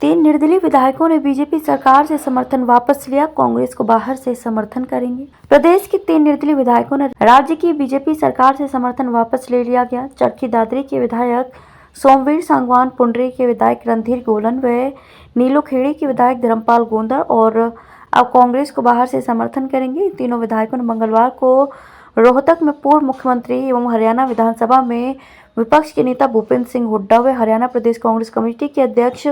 तीन निर्दलीय विधायकों ने बीजेपी सरकार से समर्थन वापस लिया, कांग्रेस को बाहर से समर्थन करेंगे। प्रदेश के तीन निर्दलीय विधायकों ने राज्य की बीजेपी सरकार से समर्थन वापस ले लिया गया। चरखी दादरी के विधायक सोमवीर सांगवान, पुंडरी के विधायक रणधीर गोलन व नीलोखेड़ी के विधायक धर्मपाल गोंदर और अब कांग्रेस को बाहर से समर्थन करेंगे। इन तीनों विधायकों ने मंगलवार को रोहतक में पूर्व मुख्यमंत्री एवं हरियाणा विधानसभा में विपक्ष के नेता भूपेंद्र सिंह हुड्डा व हरियाणा प्रदेश कांग्रेस कमेटी के अध्यक्ष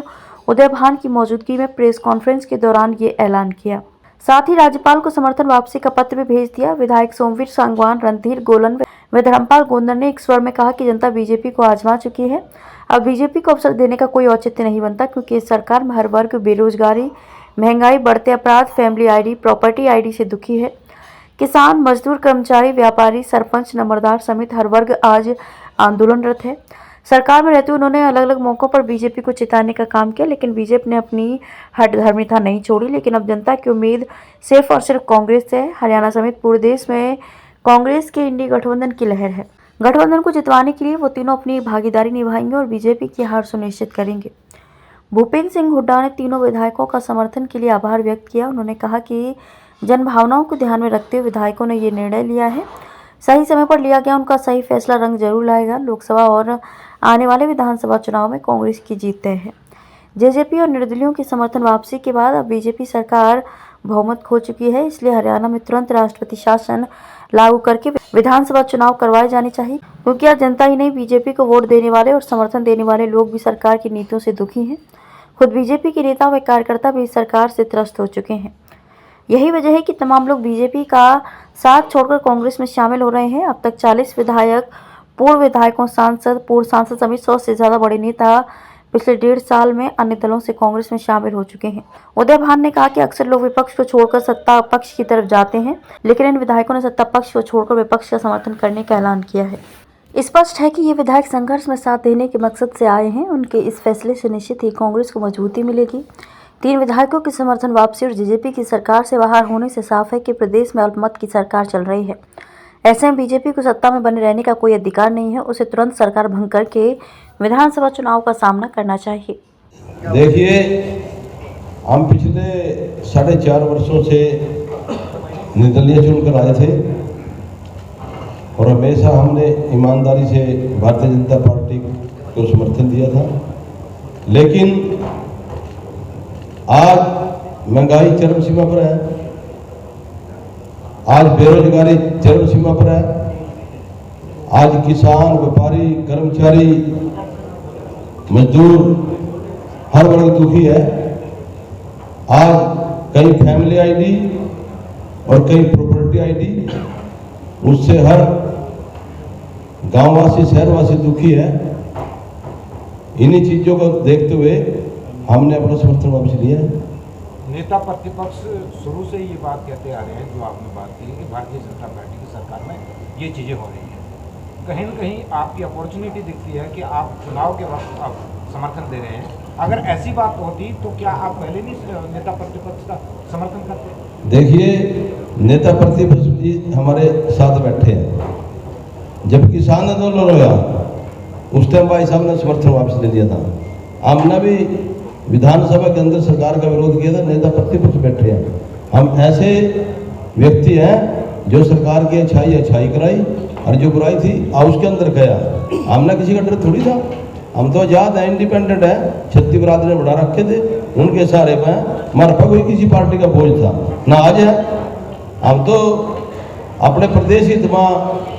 उदय भान की मौजूदगी में प्रेस कॉन्फ्रेंस के दौरान ये ऐलान किया। साथ ही राज्यपाल को समर्थन वापसी का पत्र भी भेज दिया। विधायक सोमवीर सांगवान, रणधीर गोलन व धर्मपाल गोंदर ने एक स्वर में कहा कि जनता बीजेपी को आजमा चुकी है। अब बीजेपी को अवसर देने का कोई औचित्य नहीं बनता, क्योंकि इस सरकार में हर वर्ग बेरोजगारी, महंगाई, बढ़ते अपराध, फैमिली आईडी, प्रॉपर्टी आईडी से दुखी है। किसान, मजदूर, कर्मचारी, व्यापारी, सरपंच, नंबरदार समेत हर वर्ग आज आंदोलनरत है। सरकार में रहते उन्होंने अलग अलग मौकों पर बीजेपी को चिताने का काम किया, लेकिन बीजेपी ने अपनी हठधर्मिता नहीं छोड़ी। लेकिन अब जनता की उम्मीद सिर्फ और सिर्फ कांग्रेस से है। हरियाणा समेत पूरे देश में कांग्रेस के इंडी गठबंधन की लहर है। गठबंधन को जितवाने के लिए वो तीनों अपनी भागीदारी निभाएंगे और बीजेपी की हार सुनिश्चित करेंगे। भूपेंद्र सिंह हुड्डा ने तीनों विधायकों का समर्थन के लिए आभार व्यक्त किया। उन्होंने कहा कि जनभावनाओं को ध्यान में रखते हुए विधायकों ने ये निर्णय लिया है। सही समय पर लिया गया उनका सही फैसला रंग जरूर लाएगा। लोकसभा और आने वाले विधानसभा चुनाव में कांग्रेस की जीत तय है। जेजेपी और निर्दलियों की समर्थन वापसी के बाद अब बीजेपी सरकार बहुमत खो चुकी है, इसलिए हरियाणा में तुरंत राष्ट्रपति शासन लागू करके विधानसभा चुनाव करवाए जाने चाहिए, क्योंकि आज जनता ही नहीं, बीजेपी को वोट देने वाले और समर्थन देने वाले लोग भी सरकार की नीतियों से दुखी हैं। खुद बीजेपी के नेता व कार्यकर्ता भी इस सरकार से त्रस्त हो चुके हैं। यही वजह है कि तमाम लोग बीजेपी का साथ छोड़कर कांग्रेस में शामिल हो रहे हैं। अब तक 40 विधायक, पूर्व विधायकों, सांसद, पूर्व सांसद समेत 100 से ज्यादा बड़े नेता पिछले 1.5 साल में अन्य दलों से कांग्रेस में शामिल हो चुके हैं। उदय भान ने कहा कि अक्सर लोग विपक्ष को छोड़कर सत्ता पक्ष की तरफ जाते हैं, लेकिन इन विधायकों ने सत्ता पक्ष को छोड़कर विपक्ष का समर्थन करने का ऐलान किया है। स्पष्ट है कि ये विधायक संघर्ष में साथ देने के मकसद से आए हैं। उनके इस फैसले से निश्चित ही कांग्रेस को मजबूती मिलेगी। तीन विधायकों की समर्थन वापसी और जेजेपी की सरकार से बाहर होने से साफ है कि प्रदेश में अल्पमत की सरकार चल रही है। ऐसे में बीजेपी को सत्ता में बने रहने का कोई अधिकार नहीं है। उसे तुरंत सरकार भंग करके विधानसभा चुनाव का सामना करना चाहिए। देखिए, हम पिछले 4.5 वर्षों से निर्दलीय चुनकर आए थे और हमेशा हमने ईमानदारी से भारतीय जनता पार्टी को समर्थन दिया था। लेकिन आज महंगाई चरम सीमा पर है, आज बेरोजगारी चरम सीमा पर है, आज किसान, व्यापारी, कर्मचारी, मजदूर हर वर्ग दुखी है। आज कई फैमिली आईडी और कई प्रॉपर्टी आईडी, उससे हर गांववासी, शहरवासी दुखी है। इन्हीं चीजों को देखते हुए हमने अपना समर्थन वापस लिया है। नेता प्रतिपक्ष शुरू से ये बात कहते आ रहे हैं, जो आपने बात की कि भारतीय जनता पार्टी की सरकार में ये चीज़ें हो रही हैं। कहीं न कहीं आपकी अपॉर्चुनिटी दिखती है कि आप चुनाव के वक्त आप समर्थन दे रहे हैं। अगर ऐसी बात होती तो क्या आप पहले नहीं नेता प्रतिपक्ष का समर्थन करते? देखिए, नेता प्रतिपक्ष जी हमारे साथ बैठे हैं। जब किसान आंदोलन हुआ उस टाइम भाई साहब ने समर्थन वापस ले लिया था। हमने भी विधानसभा के अंदर सरकार का विरोध किया था, नेता प्रतिपक्ष बैठे हैं। हम ऐसे व्यक्ति हैं जो सरकार की अच्छाई कराई और जो बुराई थी उसके अंदर गया। हमने किसी का डर थोड़ी था, हम तो आजाद है, इंडिपेंडेंट है। छत्तीस बरादरी ने बढ़ा रखे थे, उनके सहारे पर हमारे पर कोई किसी पार्टी का बोझ था ना आज है। हम तो अपने प्रदेश ही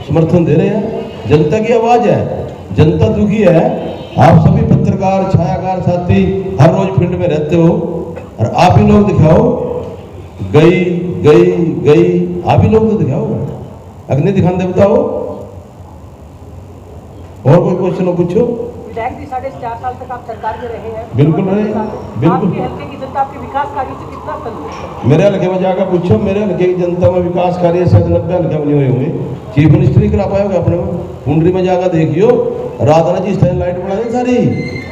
समर्थन दे रहे हैं। जनता की आवाज है, जनता दुखी है। आप सभी पत्रकार, छायाकार साथी हर रोज फील्ड में रहते हो और आप ही लोग दिखाओ, गई गई गई, आप ही लोग तो दिखाओ। अग्नि दिखाने बताओ। और कोई क्वेश्चन पूछो। विधायक जी 4.5 साल तक आप सरकार में रहे हैं। बिल्कुल रहे, बिल्कुल। आपके हल्के की जनता आपके विकास कार्यों से कितना संतुष्ट? मेरे हल्के में जाकर पूछो, मेरे हल्के की जनता में विकास कार्य शायद 90 हल्के में नहीं हुए होंगे। चीफ मिनिस्टर ही करा पाएगा अपने में। पुंडरी में जाकर देखियो, रात ने जिस टाइम लाइट बढ़ा दी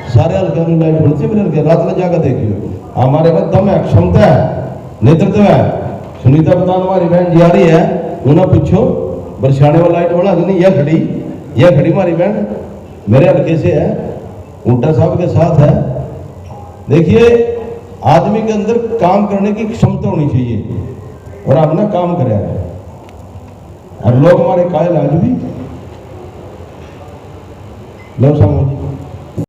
सारे हल्के में लाइट बढ़ती है। मेरे हल्के रात में जाकर देखियो, हमारे में दम है, क्षमता है, नेतृत्व है। सुनीता प्रधान हमारी बहन जी आ रही है, उन्हें पूछो बरसाने वाला लाइट बढ़ा दी नहीं। यह खड़ी हमारी बहन मेरे हल्के से है, ऊंटा साहब के साथ है। देखिए, आदमी के अंदर काम करने की क्षमता होनी चाहिए और आपने काम कराया है और लोग हमारे कायल आज भी लो समझ